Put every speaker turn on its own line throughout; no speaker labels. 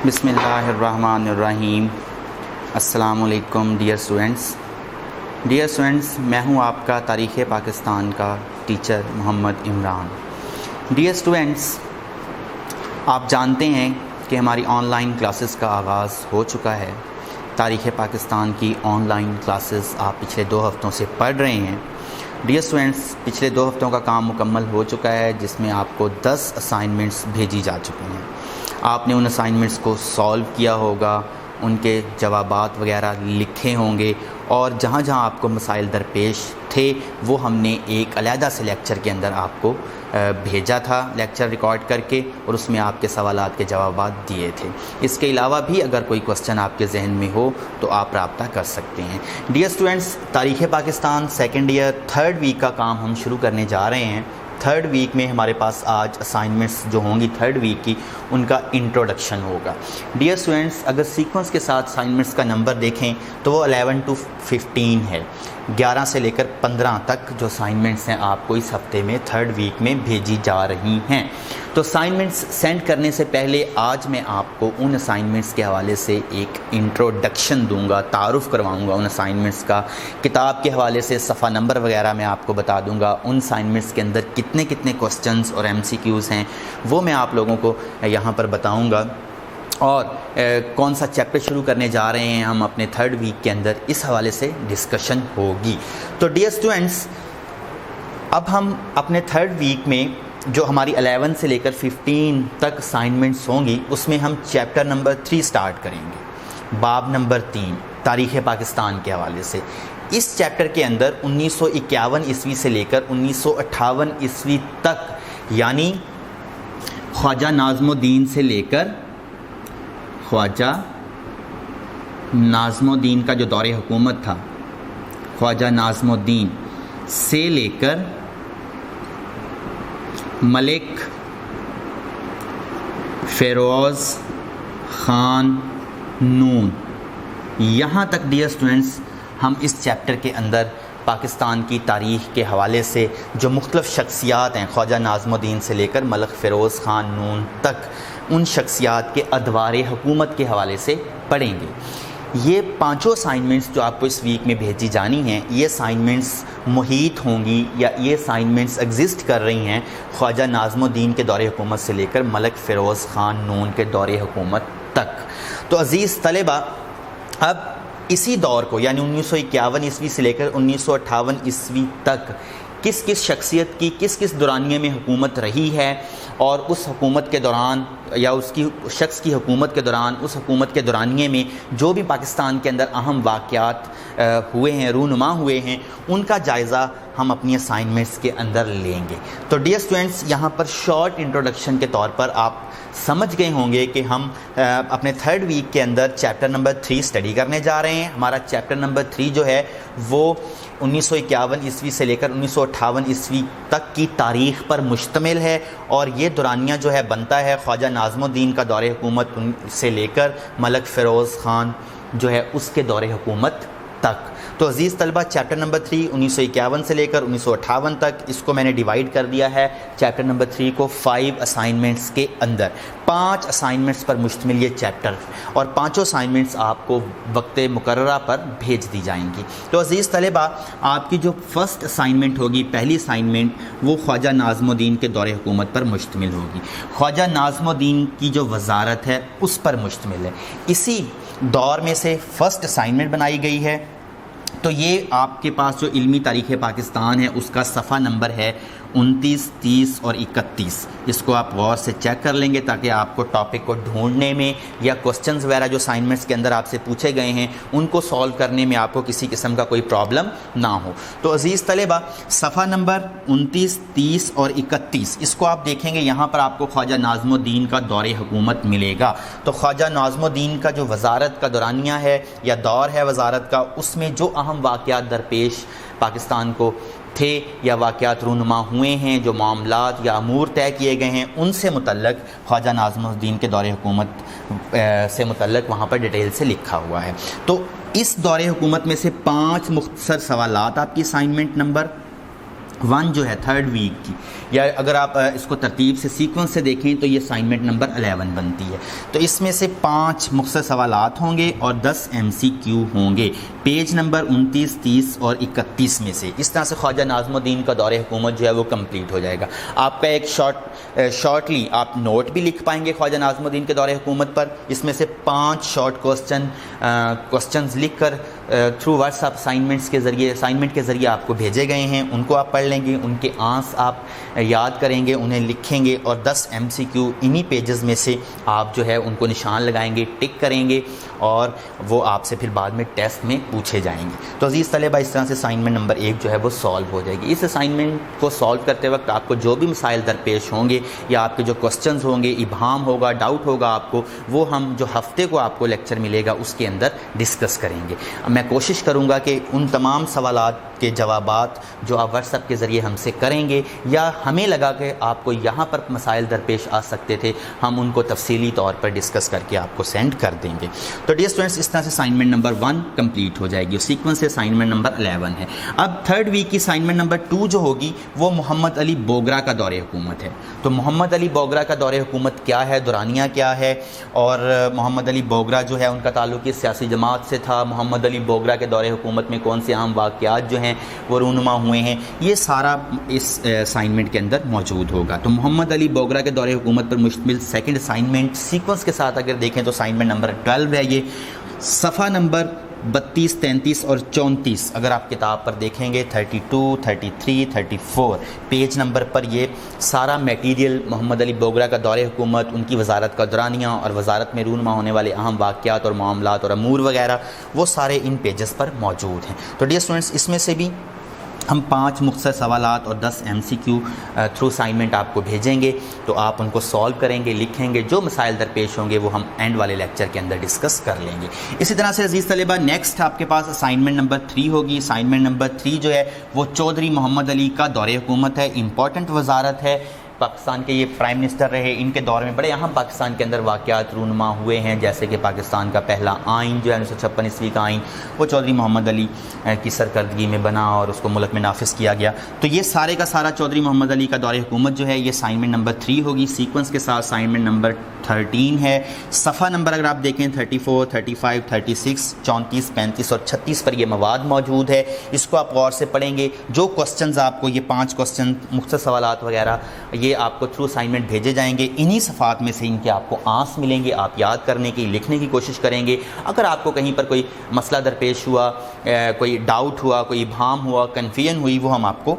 بسم اللہ الرحمن الرحیم۔ السلام علیکم ڈیئر اسٹوڈنٹس، میں ہوں آپ کا تاریخ پاکستان کا ٹیچر محمد عمران۔ ڈیئر اسٹوڈنٹس، آپ جانتے ہیں کہ ہماری آن لائن کلاسز کا آغاز ہو چکا ہے۔ تاریخ پاکستان کی آن لائن کلاسز آپ پچھلے 2 ہفتوں سے پڑھ رہے ہیں۔ ڈیئر اسٹوڈنٹس، پچھلے 2 ہفتوں کا کام مکمل ہو چکا ہے، جس میں آپ کو 10 اسائنمنٹس بھیجی جا چکی ہیں۔ آپ نے ان اسائنمنٹس کو سالو کیا ہوگا، ان کے جوابات وغیرہ لکھے ہوں گے، اور جہاں جہاں آپ کو مسائل درپیش تھے وہ ہم نے ایک علیحدہ سے لیکچر کے اندر آپ کو بھیجا تھا، لیکچر ریکارڈ کر کے، اور اس میں آپ کے سوالات کے جوابات دیے تھے۔ اس کے علاوہ بھی اگر کوئی کوسچن آپ کے ذہن میں ہو تو آپ رابطہ کر سکتے ہیں۔ ڈیئر اسٹوڈنٹس، تاریخ Pakistan second year 3rd week کا کام ہم شروع کرنے جا رہے ہیں۔ 3rd ویک میں ہمارے پاس آج اسائنمنٹس جو ہوں گی 3rd ویک کی، ان کا انٹروڈکشن ہوگا۔ ڈیئر اسٹوڈنٹس، اگر سیکوینس کے ساتھ اسائنمنٹس کا نمبر دیکھیں تو وہ 11 to 15 ہے۔ 11 سے لے کر 15 تک جو اسائنمنٹس ہیں آپ کو اس ہفتے میں 3rd ویک میں بھیجی جا رہی ہیں۔ تو اسائنمنٹس سینڈ کرنے سے پہلے آج میں آپ کو ان اسائنمنٹس کے حوالے سے ایک انٹروڈکشن دوں گا، تعارف کرواؤں گا ان اسائنمنٹس کا۔ کتاب کے حوالے سے صفحہ نمبر وغیرہ میں آپ کو بتا دوں گا۔ ان اسائنمنٹس کے اندر کتنے کوسچنز اور MCQs ہیں وہ میں آپ لوگوں کو یہاں پر بتاؤں گا، اور کون سا چیپٹر شروع کرنے جا رہے ہیں ہم اپنے 3rd ویک کے اندر، اس حوالے سے ڈسکشن ہوگی۔ تو ڈیئر اسٹوڈنٹس، اب ہم اپنے 3rd ویک میں جو ہماری 11 سے لے کر 15 تک اسائنمنٹس ہوں گی، اس میں ہم چیپٹر نمبر 3 سٹارٹ کریں گے، باب نمبر 3 تاریخ پاکستان کے حوالے سے۔ اس چیپٹر کے اندر 1951 عیسوی سے لے کر 1958 عیسوی تک، یعنی خواجہ ناظم الدین سے لے کر خواجہ ناظم الدین کا جو دور حکومت تھا، خواجہ ناظم الدین سے لے کر ملک فیروز خان نون، یہاں تک ڈیئر اسٹوڈنٹس ہم اس چیپٹر کے اندر پاکستان کی تاریخ کے حوالے سے جو مختلف شخصیات ہیں، خواجہ ناظم الدین سے لے کر ملک فیروز خان نون تک، ان شخصیات کے ادوار حکومت کے حوالے سے پڑھیں گے۔ یہ 5 اسائنمنٹس جو آپ کو اس ویک میں بھیجی جانی ہیں، یہ اسائنمنٹس محیط ہوں گی یا یہ اسائنمنٹس ایگزسٹ کر رہی ہیں خواجہ ناظم الدین کے دور حکومت سے لے کر ملک فیروز خان نون کے دور حکومت تک۔ تو عزیز طلبہ، اب اسی دور کو، یعنی 1951 عیسوی سے لے کر 1958 عیسوی تک کس شخصیت کی کس دورانیے میں حکومت رہی ہے، اور اس حکومت کے دوران یا اس کی شخص کی حکومت کے دوران، اس حکومت کے دورانیے میں جو بھی پاکستان کے اندر اہم واقعات ہوئے ہیں، رونما ہوئے ہیں، ان کا جائزہ ہم اپنی اسائنمنٹس کے اندر لیں گے۔ تو ڈیئر اسٹوڈنٹس، یہاں پر شارٹ انٹروڈکشن کے طور پر آپ سمجھ گئے ہوں گے کہ ہم اپنے 3rd ویک کے اندر چیپٹر نمبر 3 اسٹڈی کرنے جا رہے ہیں۔ ہمارا چیپٹر نمبر 3 جو ہے وہ 1951 عیسوی سے لے کر 1958 عیسوی تک کی تاریخ پر مشتمل ہے، اور یہ دورانیہ جو ہے بنتا ہے خواجہ ناظم الدین کا دور حکومت سے لے کر ملک فیروز خان جو ہے اس کے دور حکومت تک۔ تو عزیز طلبہ، چیپٹر نمبر 3 1951 سے لے کر 1958 تک، اس کو میں نے ڈیوائیڈ کر دیا ہے چیپٹر نمبر 3 کو 5 اسائنمنٹس کے اندر۔ 5 اسائنمنٹس پر مشتمل یہ چیپٹر، اور 5 اسائنمنٹس آپ کو وقت مقررہ پر بھیج دی جائیں گی۔ تو عزیز طلبہ، آپ کی جو فرسٹ اسائنمنٹ ہوگی، پہلی اسائنمنٹ، وہ خواجہ ناظم الدین کے دور حکومت پر مشتمل ہوگی۔ خواجہ ناظم الدین کی جو وزارت ہے اس پر مشتمل ہے۔ اسی دور میں سے فرسٹ اسائنمنٹ بنائی گئی ہے۔ تو یہ آپ کے پاس جو علمی تاریخ پاکستان ہے اس کا صفحہ نمبر ہے 29، 30 اور 31۔ اس کو آپ غور سے چیک کر لیں گے تاکہ آپ کو ٹاپک کو ڈھونڈنے میں یا کوسچنز وغیرہ جو اسائنمنٹس کے اندر آپ سے پوچھے گئے ہیں ان کو سولو کرنے میں آپ کو کسی قسم کا کوئی پرابلم نہ ہو۔ تو عزیز طلبہ، صفحہ نمبر 29، 30 اور 31، اس کو آپ دیکھیں گے، یہاں پر آپ کو خواجہ ناظم الدین کا دور حکومت ملے گا۔ تو خواجہ ناظم الدین کا جو وزارت کا دورانیہ ہے یا دور ہے وزارت کا، اس میں جو اہم واقعات درپیش پاکستان کو تھے یا واقعات رونما ہوئے ہیں، جو معاملات یا امور طے کیے گئے ہیں، ان سے متعلق خواجہ ناظم الدین کے دور حکومت سے متعلق وہاں پر ڈیٹیل سے لکھا ہوا ہے۔ تو اس دور حکومت میں سے 5 مختصر سوالات آپ کی اسائنمنٹ نمبر 1 جو ہے تھرڈ ویک کی، یا اگر آپ اس کو ترتیب سے سیکوینس سے دیکھیں تو یہ اسائنمنٹ نمبر 11 بنتی ہے. تو اس میں سے 5 مختصر سوالات ہوں گے اور 10 MCQ ہوں گے پیج نمبر 29، 30 اور 31 میں سے. اس طرح سے خواجہ ناظم الدین کا دور حکومت جو ہے وہ کمپلیٹ ہو جائے گا. آپ کا ایک شارٹلی آپ نوٹ بھی لکھ پائیں گے خواجہ ناظم الدین کے دور حکومت پر. اس میں سے 5 شارٹ کوسچنز لکھ کر تھرو واٹس ایپ اسائنمنٹ کے ذریعے آپ کو بھیجے گئے ہیں. ان کو آپ پڑھ لیں گے، ان کے آنسر آپ یاد کریں گے، انہیں لکھیں گے، اور 10 MCQ انہی پیجز میں سے آپ جو ہے ان کو نشان لگائیں گے، ٹک کریں گے، اور وہ آپ سے پھر بعد میں ٹیسٹ میں پوچھے جائیں گے. تو عزیز طلبہ، اس طرح سے اسائنمنٹ نمبر 1 جو ہے وہ سالو ہو جائے گی. اس اسائنمنٹ کو سالو کرتے وقت آپ کو جو بھی مسائل درپیش ہوں گے یا آپ کے جو کوسچنز ہوں گے، ابہام ہوگا، ڈاؤٹ ہوگا آپ کو، وہ ہم جو ہفتے کو آپ کو لیکچر ملے گا اس کے اندر ڈسکس کریں گے. میں کوشش کروں گا کہ ان تمام سوالات کے جوابات جو آپ واٹس ایپ کے ذریعے ہم سے کریں گے، یا ہمیں لگا کہ آپ کو یہاں پر مسائل درپیش آ سکتے تھے، ہم ان کو تفصیلی طور پر ڈسکس کر کے آپ کو سینڈ کر دیں گے. تو ڈیئر اسٹوڈنٹس، اس طرح سے اسائنمنٹ نمبر 1 کمپلیٹ ہو جائے گی. سیکوینس سے اسائنمنٹ نمبر 11 ہے. اب تھرڈ ویک کی اسائنمنٹ نمبر 2 جو ہوگی وہ محمد علی بوگرا کا دور حکومت ہے. تو محمد علی بوگرا کا دور حکومت کیا ہے، دورانیہ کیا ہے، اور محمد علی بوگرا جو ہے ان کا تعلق اس سیاسی جماعت سے تھا، محمد علی بوگرا کے دور حکومت میں کون سے اہم واقعات جو ہیں وہ رونما ہوئے ہیں، یہ سارا اس اسائنمنٹ کے اندر موجود ہوگا. تو محمد علی بوگرا کے دور حکومت پر مشتمل سیکنڈ اسائنمنٹ سیکوینس کے ساتھ اگر دیکھیں تو اسائنمنٹ نمبر 12 ہے. یہ صفحہ نمبر 32، 33 اور 34 اگر آپ کتاب پر دیکھیں گے 32، 33، 34 پیج نمبر پر یہ سارا میٹیریل محمد علی بوگرا کا دور حکومت، ان کی وزارت کا دورانیہ اور وزارت میں رونما ہونے والے اہم واقعات اور معاملات اور امور وغیرہ، وہ سارے ان پیجز پر موجود ہیں. تو ڈیئر اسٹوڈنٹس، اس میں سے بھی ہم 5 مختصر سوالات اور 10 MCQ تھرو اسائنمنٹ آپ کو بھیجیں گے. تو آپ ان کو سالو کریں گے، لکھیں گے، جو مسائل درپیش ہوں گے وہ ہم اینڈ والے لیکچر کے اندر ڈسکس کر لیں گے. اسی طرح سے عزیز طلبہ، نیکسٹ آپ کے پاس اسائنمنٹ نمبر 3 ہوگی. اسائنمنٹ نمبر 3 جو ہے وہ چودھری محمد علی کا دور حکومت ہے. امپورٹنٹ وزارت ہے، پاکستان کے یہ پرائم منسٹر رہے، ان کے دور میں بڑے اہم پاکستان کے اندر واقعات رونما ہوئے ہیں، جیسے کہ پاکستان کا پہلا آئین جو ہے 1956 کا آئین، وہ چودھری محمد علی کی سرکردگی میں بنا اور اس کو ملک میں نافذ کیا گیا. تو یہ سارے کا سارا چودھری محمد علی کا دور حکومت جو ہے یہ اسائنمنٹ نمبر 3 ہوگی. سیکوینس کے ساتھ اسائنمنٹ نمبر 13 ہے. صفحہ نمبر اگر آپ دیکھیں 34، 35، 36، 34، 35 اور 36 پر یہ مواد موجود ہے. اس کو آپ غور سے پڑھیں گے. جو کوسچنز آپ کو، یہ 5 کوسچن مختصر سوالات وغیرہ، یہ آپ کو تھرو اسائنمنٹ بھیجے جائیں گے. انہی صفحات میں سے ان کے آپ کو آنسر ملیں گے. آپ یاد کرنے کی، لکھنے کی کوشش کریں گے. اگر آپ کو کہیں پر کوئی مسئلہ درپیش ہوا، کوئی ڈاؤٹ ہوا، کوئی ابہام ہوا، کنفیوژن ہوئی، وہ ہم آپ کو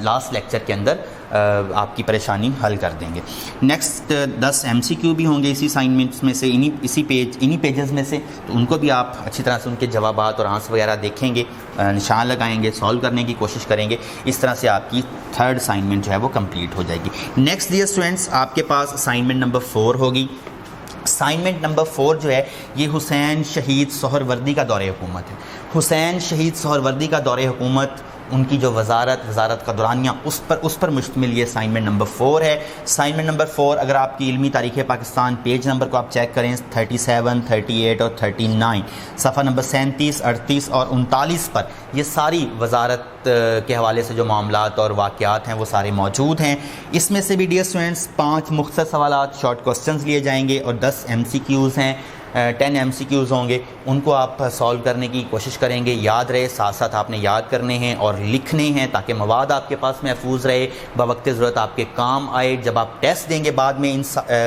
لاسٹ لیکچر کے اندر آپ کی پریشانی حل کر دیں گے. نیکسٹ 10 MCQ بھی ہوں گے اسی اسائنمنٹس میں سے، انہی پیجز میں سے. تو ان کو بھی آپ اچھی طرح سے ان کے جوابات اور آنسر وغیرہ دیکھیں گے، نشان لگائیں گے، سالو کرنے کی کوشش کریں گے. اس طرح سے آپ کی تھرڈ اسائنمنٹ جو ہے وہ کمپلیٹ ہو جائے گی. نیکسٹ ڈیئر اسٹوڈنٹس، آپ کے پاس اسائنمنٹ نمبر 4 ہوگی. اسائنمنٹ نمبر 4 جو ہے یہ حسین شہید سہروردی کا دور حکومت ہے. حسین شہید سہروردی کا دور حکومت، ان کی جو وزارت کا دورانیہ، اس پر مشتمل یہ اسائنمنٹ نمبر 4 ہے. اسائنمنٹ نمبر 4 اگر آپ کی علمی تاریخ پاکستان پیج نمبر کو آپ چیک کریں 37، 38 اور 39، صفحہ نمبر 37، 38 اور 39 پر یہ ساری وزارت کے حوالے سے جو معاملات اور واقعات ہیں وہ سارے موجود ہیں. اس میں سے بھی ڈیئر اسٹوڈنٹس 5 مختصر سوالات، شارٹ کوسچنز لیے جائیں گے اور 10 MCQs ہیں. 10 MCQs ہوں گے. ان کو آپ سالو کرنے کی کوشش کریں گے. یاد رہے، ساتھ ساتھ آپ نے یاد کرنے ہیں اور لکھنے ہیں تاکہ مواد آپ کے پاس محفوظ رہے، بوقت ضرورت آپ کے کام آئے. جب آپ ٹیسٹ دیں گے بعد میں، ان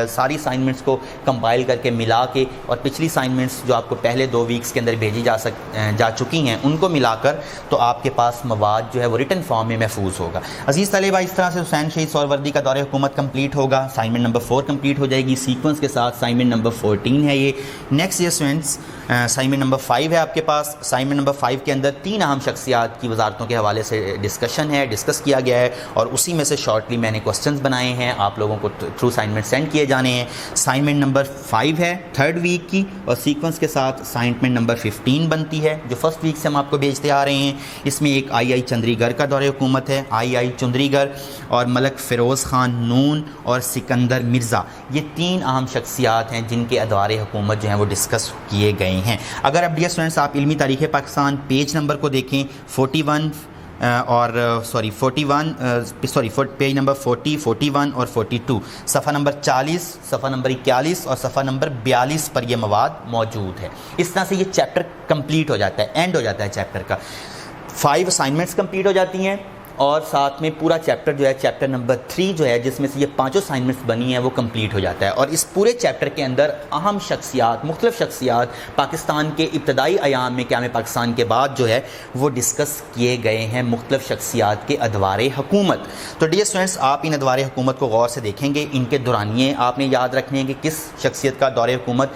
ساری اسائنمنٹس کو کمپائل کر کے ملا کے، اور پچھلی اسائنمنٹس جو آپ کو پہلے 2 ویکس کے اندر بھیجی جا چکی ہیں ان کو ملا کر، تو آپ کے پاس مواد جو ہے وہ ریٹن فارم میں محفوظ ہوگا. عزیز طلبہ، اس طرح سے حسین شہید سہروردی کا دور حکومت کمپلیٹ ہوگا. اسائنمنٹ نمبر 4 کمپلیٹ ہو جائے گی. سیکوینس کے ساتھ اسائنمنٹ نمبر 14 ہے یہ. نیکسٹ یہ اسٹوڈنٹس اسائنمنٹ نمبر 5 ہے آپ کے پاس. اسائنمنٹ نمبر 5 کے اندر 3 اہم شخصیات کی وزارتوں کے حوالے سے ڈسکس کیا گیا ہے، اور اسی میں سے شارٹلی میں نے کوسچنز بنائے ہیں، آپ لوگوں کو تھرو اسائنمنٹ سینڈ کیے جانے ہیں. اسائنمنٹ نمبر 5 ہے تھرڈ ویک کی، اور سیکوینس کے ساتھ اسائنمنٹ نمبر 15 بنتی ہے جو فرسٹ ویک سے ہم آپ کو بھیجتے آ رہے ہیں. اس میں ایک آئی چندری گڑھ کا دور حکومت ہے. آئی چندری گڑھ اور ملک فیروز خان نون اور سکندر مرزا، یہ 3 اہم شخصیات ہیں جن کے ادوار حکومت جو ہیں وہ ڈسکس کیے گئے ہیں. اگر اب ڈیئر اسٹوڈنٹس آپ علمی تاریخ پاکستان پیج نمبر کو دیکھیں 41، اور پیج نمبر 40 41 اور 42 صفحہ نمبر 40 صفحہ نمبر 41 اور صفحہ نمبر 42 پر یہ مواد موجود ہے. اس طرح سے یہ چیپٹر کمپلیٹ ہو جاتا ہے, اینڈ ہو جاتا ہے چیپٹر کا. 5 اسائنمنٹس کمپلیٹ ہو جاتی ہیں اور ساتھ میں پورا چیپٹر جو ہے چیپٹر نمبر 3 جو ہے جس میں سے یہ 5 اسائنمنٹس بنی ہیں وہ کمپلیٹ ہو جاتا ہے. اور اس پورے چیپٹر کے اندر اہم شخصیات, مختلف شخصیات پاکستان کے ابتدائی ایام میں قیام پاکستان کے بعد جو ہے وہ ڈسکس کیے گئے ہیں, مختلف شخصیات کے ادوار حکومت. تو ڈیئر اسٹوڈنٹس, آپ ان ادوار حکومت کو غور سے دیکھیں گے, ان کے دورانیے آپ نے یاد رکھنے ہیں کہ کس شخصیت کا دور حکومت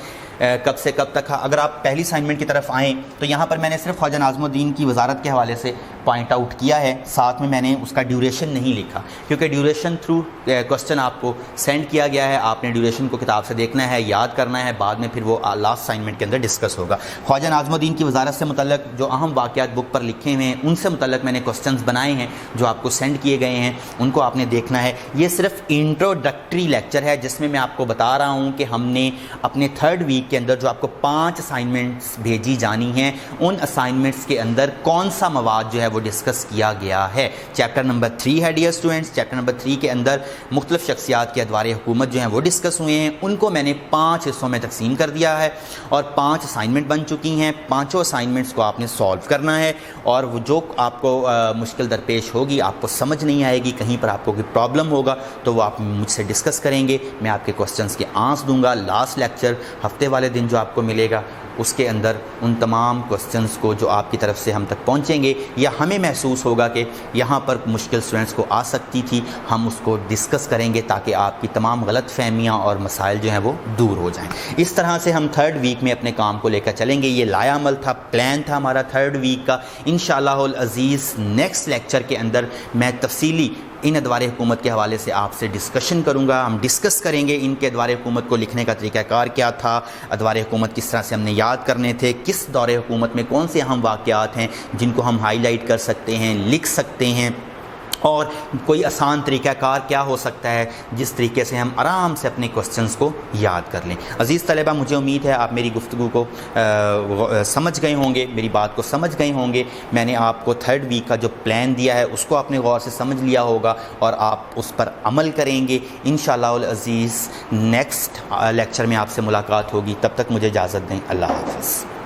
کب سے کب تک. اگر آپ پہلی اسائنمنٹ کی طرف آئیں تو یہاں پر میں نے صرف خواجہ ناظم الدین کی وزارت کے حوالے سے پوائنٹ آؤٹ کیا ہے, ساتھ میں میں نے اس کا ڈیوریشن نہیں لکھا کیونکہ ڈیوریشن تھرو کوسچن آپ کو سینڈ کیا گیا ہے, آپ نے ڈیوریشن کو کتاب سے دیکھنا ہے, یاد کرنا ہے, بعد میں پھر وہ لاسٹ اسائنمنٹ کے اندر ڈسکس ہوگا. خواجہ ناظم الدین کی وزارت سے متعلق جو اہم واقعات بک پر لکھے ہوئے ہیں ان سے متعلق میں نے کوسچنز بنائے ہیں جو آپ کو سینڈ کیے گئے ہیں, ان کو آپ نے دیکھنا ہے. یہ صرف انٹروڈکٹری لیکچر ہے جس میں میں آپ کو بتا رہا ہوں کہ ہم نے اپنے 3rd ویک کے اندر جو آپ کو 5 اسائنمنٹس بھیجی جانی ہیں ان اسائنمنٹس کے اندر کون سا مواد جو ہے وہ ڈسکس کیا گیا ہے. چیپٹر نمبر 3 ہے ڈیئر اسٹوڈنٹس, چیپٹر نمبر 3 کے اندر مختلف شخصیات کے ادوار حکومت جو ہیں وہ ڈسکس ہوئے ہیں, ان کو میں نے 5 حصوں میں تقسیم کر دیا ہے اور 5 اسائنمنٹ بن چکی ہیں. 5 اسائنمنٹس کو آپ نے سالو کرنا ہے اور وہ جو آپ کو مشکل درپیش ہوگی, آپ کو سمجھ نہیں آئے گی, کہیں پر آپ کو کوئی پرابلم ہوگا تو وہ آپ مجھ سے ڈسکس کریں گے, میں آپ کے کوسچنس کے آنسر دوں گا. لاسٹ لیکچر ہفتے والے دن جو آپ کو ملے گا اس کے اندر ان تمام کوسچنس کو جو آپ کی طرف سے ہم تک پہنچیں گے یا ہمیں محسوس ہوگا کہ یہاں پر مشکل اسٹوڈنٹس کو آ سکتی تھی, ہم اس کو ڈسکس کریں گے تاکہ آپ کی تمام غلط فہمیاں اور مسائل جو ہیں وہ دور ہو جائیں. اس طرح سے ہم 3rd ویک میں اپنے کام کو لے کر چلیں گے. یہ لایا عمل تھا, پلان تھا ہمارا 3rd ویک کا. انشاءاللہ العزیز نیکسٹ لیکچر کے اندر میں تفصیلی ان ادوار حکومت کے حوالے سے آپ سے ڈسکشن کروں گا. ہم ڈسکس کریں گے ان کے ادوار حکومت کو لکھنے کا طریقہ کار کیا تھا, ادوار حکومت کس طرح سے ہم نے یاد کرنے تھے, کس دور حکومت میں کون سے اہم واقعات ہیں جن کو ہم ہائی لائٹ کر سکتے ہیں, لکھ سکتے ہیں, اور کوئی آسان طریقہ کار کیا ہو سکتا ہے جس طریقے سے ہم آرام سے اپنے کوسچنز کو یاد کر لیں. عزیز طلبہ, مجھے امید ہے آپ میری گفتگو کو سمجھ گئے ہوں گے, میری بات کو سمجھ گئے ہوں گے. میں نے آپ کو 3rd ویک کا جو پلان دیا ہے اس کو آپ نے غور سے سمجھ لیا ہوگا اور آپ اس پر عمل کریں گے. انشاءاللہ العزیز نیکسٹ لیکچر میں آپ سے ملاقات ہوگی. تب تک مجھے اجازت دیں. اللہ حافظ.